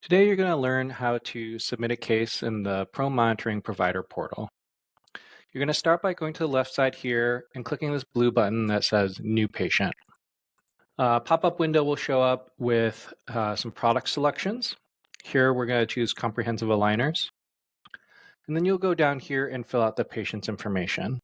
Today, you're going to learn how to submit a case in the ProMonitoring Provider Portal. You're going to start by going to the left side here and clicking this blue button that says New Patient. A pop-up window will show up with some product selections. Here, we're going to choose Comprehensive Aligners. And then you'll go down here and fill out the patient's information.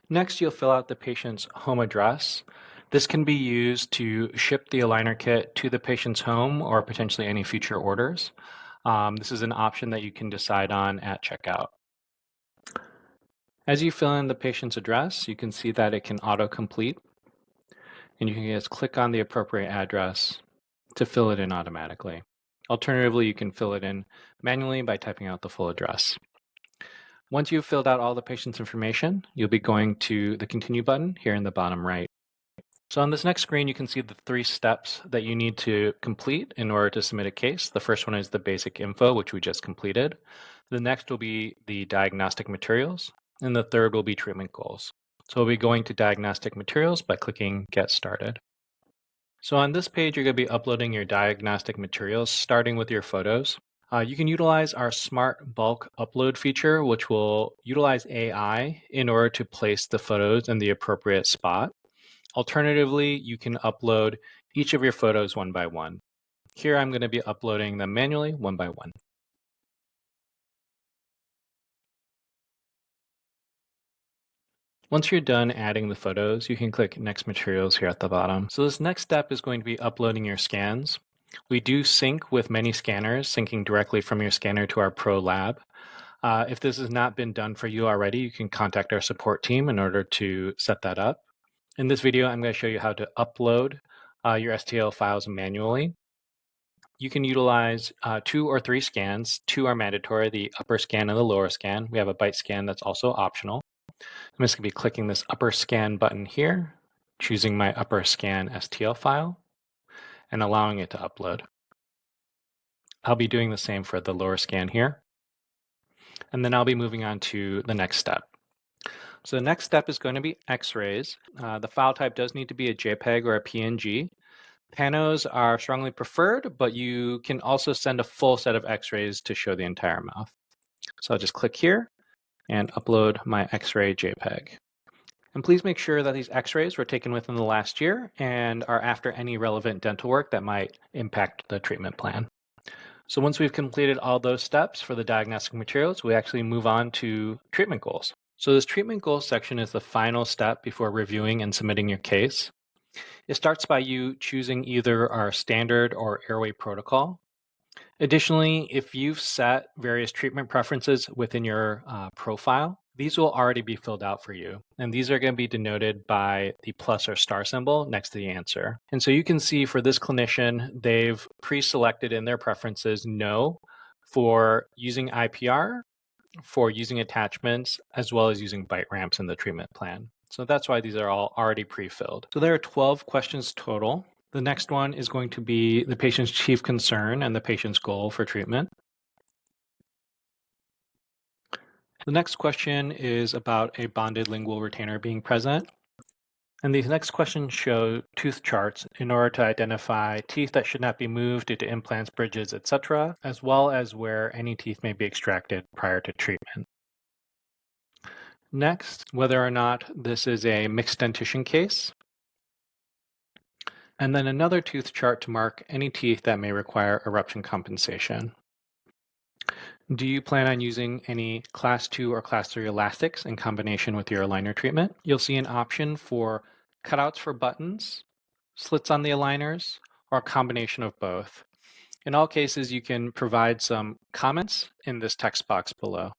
Next, you'll fill out the patient's home address. This can be used to ship the aligner kit to the patient's home or potentially any future orders. This is an option that you can decide on at checkout. As you fill in the patient's address, you can see that it can auto-complete, and you can just click on the appropriate address to fill it in automatically. Alternatively, you can fill it in manually by typing out the full address. Once you've filled out all the patient's information, you'll be going to the Continue button here in the bottom right. So on this next screen, you can see the 3 steps that you need to complete in order to submit a case. The first one is the basic info, which we just completed. The next will be the diagnostic materials, and the third will be treatment goals. So we'll be going to diagnostic materials by clicking Get Started. So on this page, you're going to be uploading your diagnostic materials, starting with your photos. You can utilize our Smart Bulk Upload feature, which will utilize AI in order to place the photos in the appropriate spot. Alternatively, you can upload each of your photos one by one. Here, I'm going to be uploading them manually one by one. Once you're done adding the photos, you can click Next Materials here at the bottom. So this next step is going to be uploading your scans. We do sync with many scanners, syncing directly from your scanner to our Pro Lab. If this has not been done for you already, you can contact our support team in order to set that up. In this video, I'm going to show you how to upload your STL files manually. You can utilize 2 or 3 scans. 2 are mandatory, the upper scan and the lower scan. We have a bite scan that's also optional. I'm just going to be clicking this upper scan button here, choosing my upper scan STL file, and allowing it to upload. I'll be doing the same for the lower scan here. And then I'll be moving on to the next step. So the next step is going to be X-rays. The file type does need to be a JPEG or a PNG. Panos are strongly preferred, but you can also send a full set of X-rays to show the entire mouth. So I'll just click here and upload my X-ray JPEG. And please make sure that these X-rays were taken within the last year and are after any relevant dental work that might impact the treatment plan. So once we've completed all those steps for the diagnostic materials, we actually move on to treatment goals. So this treatment goals section is the final step before reviewing and submitting your case. It starts by you choosing either our standard or airway protocol. Additionally, if you've set various treatment preferences within your profile, these will already be filled out for you. And these are going to be denoted by the plus or star symbol next to the answer. And so you can see for this clinician, they've pre-selected in their preferences no for using IPR, for using attachments, as well as using bite ramps in the treatment plan. So that's why these are all already pre-filled. So there are 12 questions total. The next one is going to be the patient's chief concern and the patient's goal for treatment. The next question is about a bonded lingual retainer being present. And these next questions show tooth charts in order to identify teeth that should not be moved due to implants, bridges, etc., as well as where any teeth may be extracted prior to treatment. Next, whether or not this is a mixed dentition case. And then another tooth chart to mark any teeth that may require eruption compensation. Do you plan on using any Class 2 or Class 3 elastics in combination with your aligner treatment? You'll see an option for cutouts for buttons, slits on the aligners, or a combination of both. In all cases, you can provide some comments in this text box below.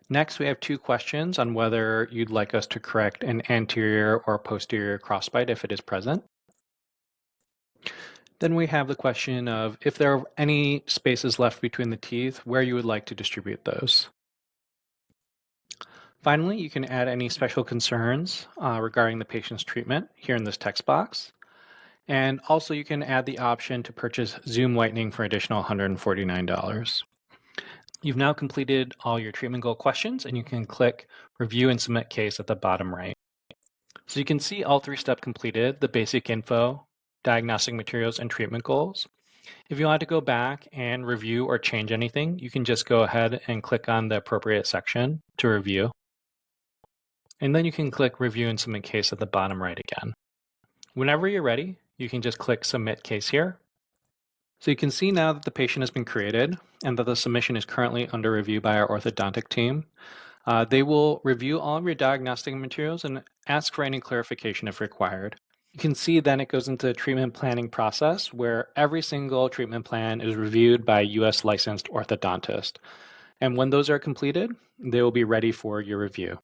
Next, we have 2 questions on whether you'd like us to correct an anterior or posterior crossbite if it is present. Then we have the question of if there are any spaces left between the teeth, where you would like to distribute those. Finally, you can add any special concerns regarding the patient's treatment here in this text box. And also you can add the option to purchase Zoom whitening for additional $149. You've now completed all your treatment goal questions, and you can click Review and Submit Case at the bottom right. So you can see all 3 steps completed: the basic info, diagnostic materials, and treatment goals. If you want to go back and review or change anything, you can just go ahead and click on the appropriate section to review. And then you can click Review and Submit Case at the bottom right again. Whenever you're ready, you can just click Submit Case here. So you can see now that the patient has been created and that the submission is currently under review by our orthodontic team. They will review all of your diagnostic materials and ask for any clarification if required. You can see then it goes into the treatment planning process where every single treatment plan is reviewed by a US licensed orthodontist. And when those are completed, they will be ready for your review.